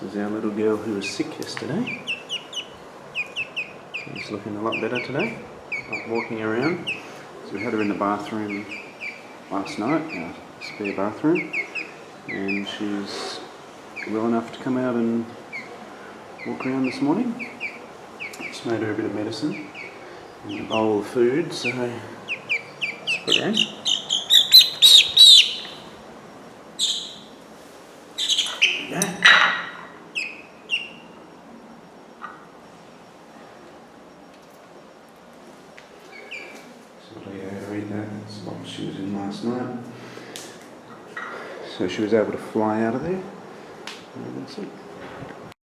This is our little girl who was sick yesterday. She's looking a lot better today, like walking around. So we had her in the bathroom last night, our spare bathroom, and she's well enough to come out and walk around this morning. Just made her a bit of medicine and a bowl of food, so let's put her in. Yeah. So Leo had to eat that. That's the box she was in last night. So she was able to fly out of there. And that's it.